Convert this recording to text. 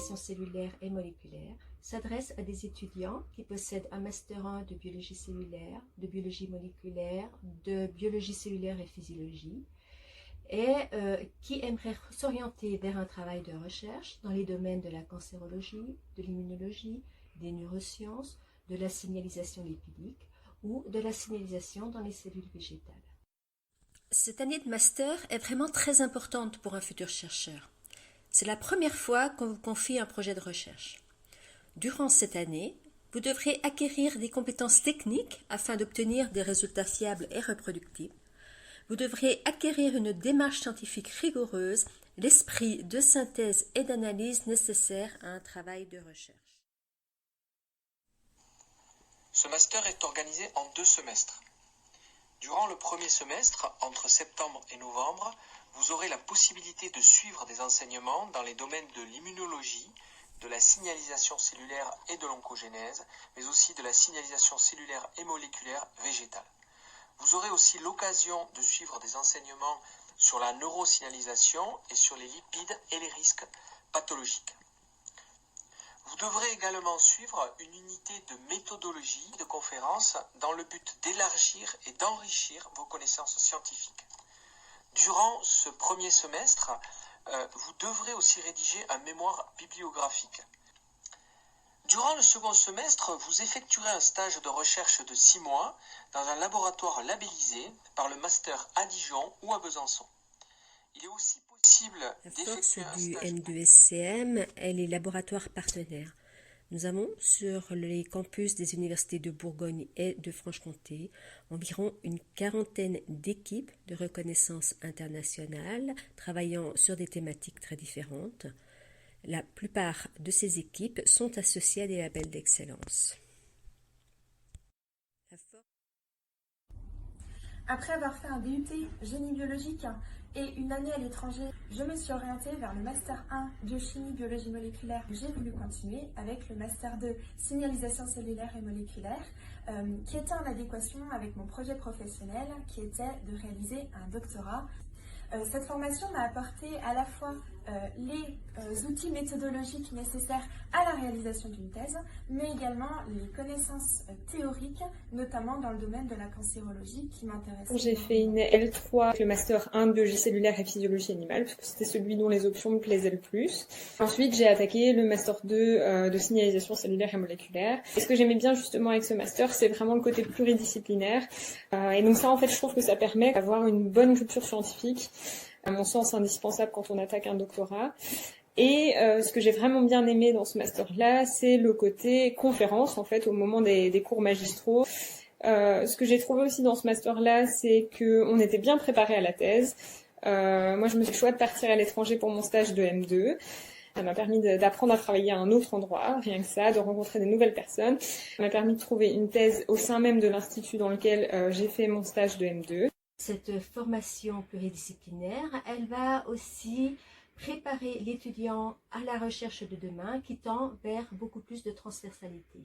signalisation cellulaire et moléculaire s'adresse à des étudiants qui possèdent un Master 1 de biologie cellulaire, de biologie moléculaire, de biologie cellulaire et physiologie, et qui aimeraient s'orienter vers un travail de recherche dans les domaines de la cancérologie, de l'immunologie, des neurosciences, de la signalisation lipidique ou de la signalisation dans les cellules végétales. Cette année de master est vraiment très importante pour un futur chercheur. C'est la première fois qu'on vous confie un projet de recherche. Durant cette année, vous devrez acquérir des compétences techniques afin d'obtenir des résultats fiables et reproductibles. Vous devrez acquérir une démarche scientifique rigoureuse, l'esprit de synthèse et d'analyse nécessaire à un travail de recherche. Ce master est organisé en 2 semestres. Durant le premier semestre, entre septembre et novembre, vous aurez la possibilité de suivre des enseignements dans les domaines de l'immunologie, de la signalisation cellulaire et de l'oncogénèse, mais aussi de la signalisation cellulaire et moléculaire végétale. Vous aurez aussi l'occasion de suivre des enseignements sur la neurosignalisation et sur les lipides et les risques pathologiques. Vous devrez également suivre une unité de méthodologie de conférence dans le but d'élargir et d'enrichir vos connaissances scientifiques. Durant ce premier semestre, vous devrez aussi rédiger un mémoire bibliographique. Durant le second semestre, vous effectuerez un stage de recherche de 6 mois dans un laboratoire labellisé par le Master à Dijon ou à Besançon. Il est aussi possible d'effectuer un stage... La force du M2SCM est les laboratoires partenaires. Nous avons sur les campus des universités de Bourgogne et de Franche-Comté environ une quarantaine d'équipes de reconnaissance internationale travaillant sur des thématiques très différentes. La plupart de ces équipes sont associées à des labels d'excellence. Après avoir fait un DUT génie biologique et une année à l'étranger, je me suis orientée vers le Master 1 biochimie biologie moléculaire. J'ai voulu continuer avec le Master 2 signalisation cellulaire et moléculaire, qui était en adéquation avec mon projet professionnel, qui était de réaliser un doctorat. Cette formation m'a apporté à la fois les outils méthodologiques nécessaires à la réalisation d'une thèse, mais également les connaissances théoriques, notamment dans le domaine de la cancérologie qui m'intéresse. J'ai fait une L3, le Master 1 de biologie cellulaire et physiologie animale, parce que c'était celui dont les options me plaisaient le plus. Ensuite, j'ai attaqué le Master 2 de signalisation cellulaire et moléculaire. Et ce que j'aimais bien justement avec ce master, c'est vraiment le côté pluridisciplinaire. Et donc ça, en fait, je trouve que ça permet d'avoir une bonne culture scientifique, à mon sens indispensable quand on attaque un doctorat. Et ce que j'ai vraiment bien aimé dans ce master-là, c'est le côté conférence, en fait, au moment des cours magistraux. Ce que j'ai trouvé aussi dans ce master-là, c'est qu'on était bien préparé à la thèse. Moi, je me suis fait le choix de partir à l'étranger pour mon stage de M2. Ça m'a permis d'apprendre à travailler à un autre endroit, rien que ça, de rencontrer des nouvelles personnes. Ça m'a permis de trouver une thèse au sein même de l'institut dans lequel j'ai fait mon stage de M2. Cette formation pluridisciplinaire, elle va aussi préparer l'étudiant à la recherche de demain qui tend vers beaucoup plus de transversalité.